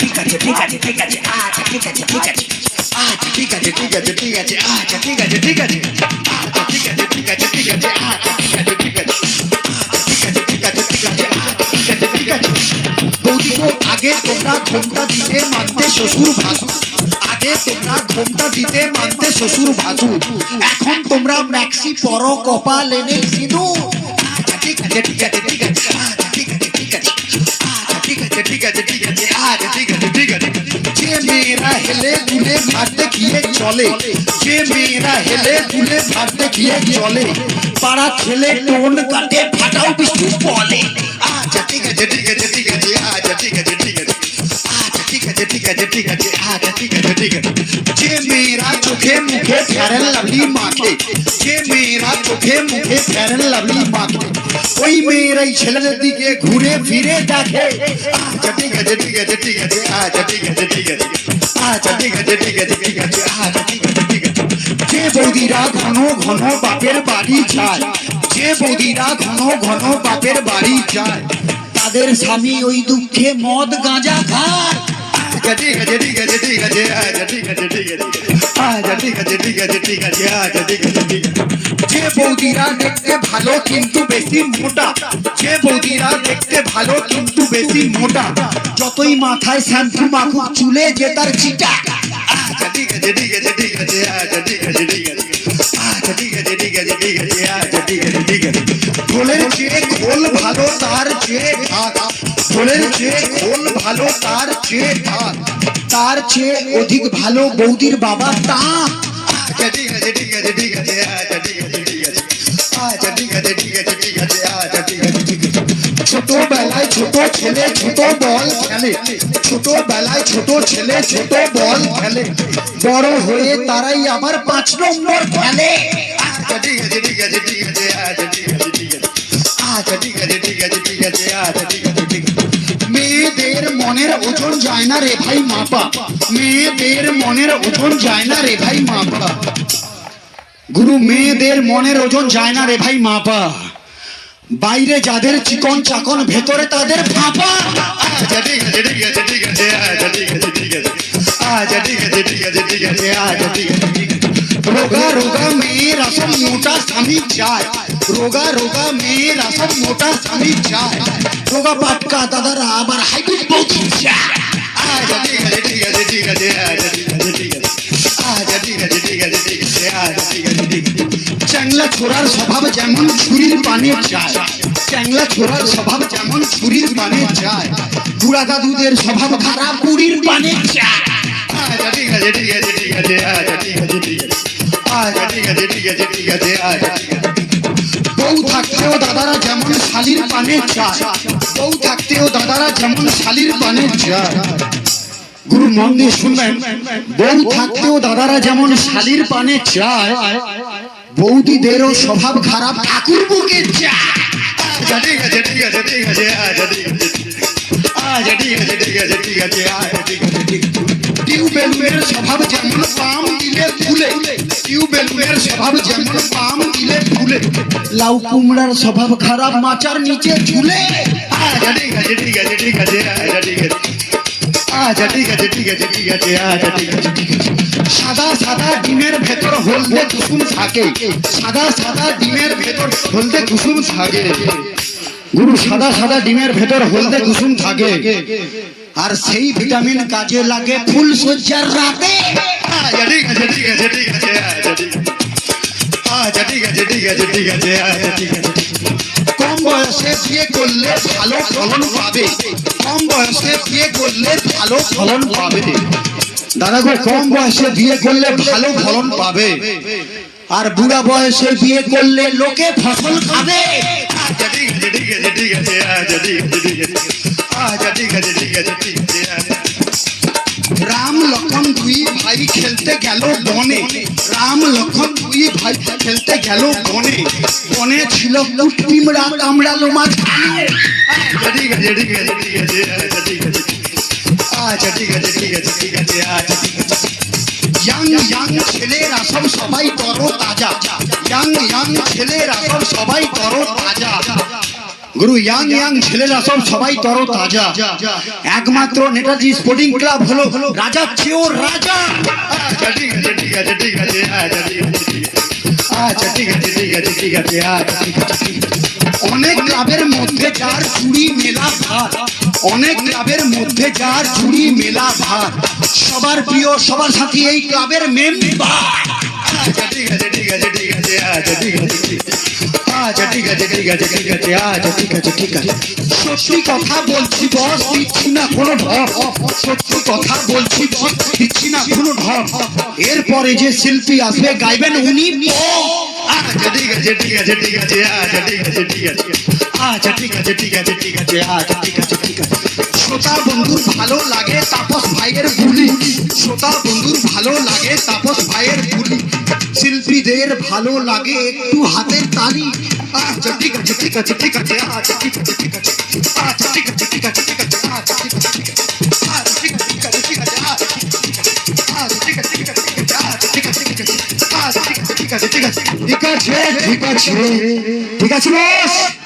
ঠিক আছে ঠিক আছে ঠিক আছে আচ্ছা ঠিক আছে ঠিক আছে আচ্ছা ঠিক আছে ঠিক আছে ঠিক আছে আচ্ছা ঠিক আছে ঠিক আছে আচ্ছা ঠিক আছে ঠিক আছে ঠিক আছে আচ্ছা ঠিক আছে ঠিক আছে ঠিক আছে ঠিক আছে ঠিক আছে ঠিক আছে বৌদি তো আগে তোমরা ঘোমটা দিতে মানতে শ্বশুর ভাসুর আগে তোমরা ঘোমটা দিতে মানতে শ্বশুর ভাসুর এখন তোমরা ম্যাক্সি পরো কপাল এনে সিঁদুর আচ্ছা ঠিক আছে ঠিক আছে ঠিক আছে আচ্ছা ঠিক আছে ঠিক আছে আচ্ছা ঠিক আছে ঠিক আছে ঠিক আছে আচ্ছা ঠিক আছে ঠিক আছে যে মেয়েরা হেলে দুলে ভাত দেখিয়ে চলে যে মেয়েরা হেলে দুলে ভাত দেখিয়ে চলে পাড়া ছেলে টোন কাটে ফাটাও বিষ্ণু বলে আচ্ছা ঠিক আছে ঠিক আছে ঠিক আছে আচ্ছা ঠিক আছে ঠিক আছে আচ্ছা ঠিক আছে ঠিক আছে ঠিক আছে আচ্ছা ঠিক আছে ঠিক আছে যে মেয়েরা চোখে মুখে ফেয়ারেন লাভলি মাখে যে মেয়েরা চোখে মুখে ফেয়ারেন লাভলি মাখে ওই মেয়েরাই ছেলেদের দিকে ঘুরে ফিরে দেখে আচ্ছা ঠিক আছে ঠিক আছে ঠিক আছে আচ্ছা ঠিক আছে ঠিক আছে আচ্ছা ঠিক আছে ঠিক আছে ঠিক আছে আচ্ছা ঠিক আছে ঠিক আছে যে বৌদিরা ঘন ঘন বাপের বাড়ি যায় যে বৌদিরা ঘন ঘন বাপের বাড়ি যায় তাদের স্বামী ওই দুঃখে মদ গাঁজা খায় আচ্ছা ঠিক আছে ঠিক আছে ঠিক আছে আচ্ছা ঠিক আছে ঠিক আছে আচ্ছা ঠিক আছে ঠিক আছে ঠিক আছে আচ্ছা ঠিক আছে ঠিক আছে যে বৌদিরা দেখতে ভালো কিন্তু বেশি মোটা যে বৌদিরা দেখতে ভালো কিন্তু বেশি মোটা যতই মাথায় শ্যাম্পু মাখুক চুলে যে তার চিটা আচ্ছা ঠিক আছে ঠিক আছে ঠিক আছে আচ্ছা ঠিক আছে ঠিক আছে আচ্ছা ঠিক আছে ঠিক আছে ঠিক আছে আচ্ছা ঠিক আছে ঠিক আছে ঢোলের চেয়ে খোল ভালো তার চেয়ে ঢাক ঢোলের চেয়ে খোল ভালো তার চেয়ে ঢাক তার চেয়ে অধিক ভালো বৌদির বাবা তা আচ্ছা ঠিক আছে ঠিক আছে ঠিক আছে আচ্ছা ঠিক আছে ঠিক আছে আচ্ছা ঠিক আছে ঠিক আছে ঠিক আছে আচ্ছা ঠিক আছে ঠিক আছে ছোটবেলায় ছোট ছেলে ছোট বল খেলে ছোটবেলায় ছোট ছেলে ছোট বল খেলে বড় হয়ে তারাই আবার 5 নম্বর খেলে আচ্ছা ঠিক আছে ঠিক আছে ঠিক আছে আচ্ছা ঠিক আছে ঠিক আছে আচ্ছা ঠিক আছে ঠিক আছে ঠিক আছে আচ্ছা ঠিক আছে ঠিক আছে মেয়েদের মনের ওজন যায় না রে ভাই মাপা মেয়েদের মনের ওজন যায় না রে ভাই মাপা গুরু মেয়েদের মনের ওজন যায় না রে ভাই মাপা বাইরে যাদের চিকন চাকন ভেতরে তাদের ফাঁপা আচ্ছা ঠিক আছে ঠিক আছে ঠিক আছে আচ্ছা ঠিক আছে ঠিক আছে আচ্ছা ঠিক আছে ঠিক আছে ঠিক আছে আচ্ছা ঠিক আছে ঠিক আছে রোগা রোগা মেয়েরা সব মোটা স্বামী চায় রোগা রোগা মেয়েরা সব মোটা স্বামী চায় রোগা পাটকা দাদারা আবার হাইব্রিড বৌদি চায় আচ্ছা ঠিক আছে ঠিক আছে ঠিক আছে আচ্ছা ঠিক আছে ঠিক আছে আচ্ছা ঠিক আছে ঠিক আছে ঠিক আছে আচ্ছা ঠিক আছে ঠিক আছে চ্যাংলা ছোড়ার স্বভাব যেমন ছুরির পানে চায় চ্যাংলা ছোড়ার স্বভাব যেমন ছুরির পানে চায় বুড়া দাদুদের স্বভাব খারাপ বুড়ির পানে চায় আচ্ছা ঠিক আছে ঠিক আছে ঠিক আছে আচ্ছা ঠিক আছে ঠিক আছে আচ্ছা ঠিক আছে ঠিক আছে ঠিক আছে আচ্ছা ঠিক আছে বউ থাকতেও দাদারা যেমন শালির পানে চায় বউ থাকতেও দাদারা যেমন শালির পানে চায় গুরু মন দিয়ে শুনবেন বউ থাকতেও দাদারা যেমন শালির পানে চায় বৌদিদেরও স্বভাব খারাপ ঠাকুর বুকে চায় আচ্ছা ঠিক আছে ঠিক আছে ঠিক আছে আচ্ছা ঠিক আছে আচ্ছা ঠিক আছে ঠিক আছে ঠিক আছে আচ্ছা ঠিক আছে ঠিক আছে টিউবেলের স্বভাব যেমন পাম দিলে ফুলে টিউবেলের স্বভাব যেমন পাম দিলে ফুলে লাউ কুমড়ার স্বভাব খারাপ মাচার নিচে ঝুলে আচ্ছা ঠিক আছে ঠিক আছে ঠিক আছে আচ্ছা ঠিক আছে আচ্ছা ঠিক আছে ঠিক আছে ঠিক আছে আচ্ছা ঠিক আছে ঠিক আছে সাদা সাদা ডিমের ভেতর হলদে কুসুম থাকে সাদা সাদা ডিমের ভেতর হলদে কুসুম থাকে গুরু সাদা সাদা ডিমের ভেতর হলদে কুসুম থাকে আর সেই ভিটামিন কাজে লাগে ফুল সজ্জার রাতে আচ্ছা ঠিক আছে ঠিক আছে ঠিক আছে আচ্ছা ঠিক আছে ঠিক আছে ঠিক আছে আচ্ছা ঠিক আছে কম বয়সে বিয়ে করলে ভালো ফলন পাবে কম বয়সে বিয়ে করলে ভালো ফলন পাবে দাদা গো কম বয়সে বিয়ে করলে ভালো ফলন পাবে আর বুড়া বয়সে বিয়ে করলে লোকে ফসল খাবে আচ্ছা ঠিক আছে ঠিক আছে ঠিক আছে আচ্ছা ঠিক আছে ঠিক আছে আচ্ছা ঠিক আছে ঠিক আছে ঠিক আছে রাম লক্ষণ দুই ভাই খেলতে গেল বনে রাম লক্ষণ দুই ভাই খেলতে গেল বনে বনে ছিল কুটপিমড়া কামড়ালো মাঝখানে আচ্ছা ঠিক আছে ঠিক আছে ঠিক আছে আচ্ছা ঠিক আছে আচ্ছা ঠিক আছে ঠিক আছে ঠিক আছে আচ্ছা ঠিক আছে ইয়াং ইয়াং ছেলেরা সব সবাই তরো তাজা ইয়াং ইয়াং ছেলেরা সব সবাই তরো তাজা গুরু ইয়াং ইয়াং ছেলেরা সবাই তরো তাজা, একমাত্র নেতাজি স্পোর্টিং ক্লাব হলো রাজার চেয়েও রাজা। আচ্ছা ঠিক আছে ঠিক আছে ঠিক আছে, আচ্ছা ঠিক আছে ঠিক আছে ঠিক আছে, আচ্ছা ঠিক আছে ঠিক আছে। অনেক ক্লাবের মধ্যে যার চুরি মেলা ভার, অনেক ক্লাবের মধ্যে যার চুরি মেলা ভার, সবার প্রিয় সবার সাথী এই ক্লাবের মেম্বার। আচ্ছা ঠিক আছে ঠিক আছে ঠিক আছে, আচ্ছা ঠিক আছে ঠিক আছে, আচ্ছা ঠিক আছে ঠিক আছে ঠিক আছে, আচ্ছা ঠিক আছে ঠিক আছে। সত্যি কথা বলছি বস, দিচ্ছি না কোনো ঢপ, সত্যি কথা বলছি বস, দিচ্ছি না কোনো ঢপ। এরপরে যে শিল্পী আসবে গাইবেন উনি। আচ্ছা ঠিক আছে ঠিক আছে ঠিক আছে, আচ্ছা ঠিক আছে ঠিক আছে, আচ্ছা ঠিক আছে ঠিক আছে ঠিক আছে, আচ্ছা ঠিক আছে ঠিক আছে। শ্রোতা বন্ধুর ভালো লাগে তাপস ভাইয়ের বুলি, শ্রোতা বন্ধুর ভালো লাগে তাপস ভাইয়ের বুলি, শিল্পীদের ভালো লাগে একটু হাতের তালি। আচ্ছা ঠিক আছে ঠিক আছে ঠিক আছে, আচ্ছা ঠিক আছে ঠিক আছে, আচ্ছা ঠিক আছে ঠিক আছে ঠিক আছে, আচ্ছা ঠিক আছে ঠিক আছে, আচ্ছা ঠিক আছে ঠিক আছে ঠিক আছে, আচ্ছা ঠিক আছে ঠিক আছে ঠিক আছে, আচ্ছা ঠিক আছে ঠিক আছে, আচ্ছা ঠিক আছে ঠিক আছে ঠিক আছে, ঠিক আছে ঠিক আছে ঠিক আছে বস।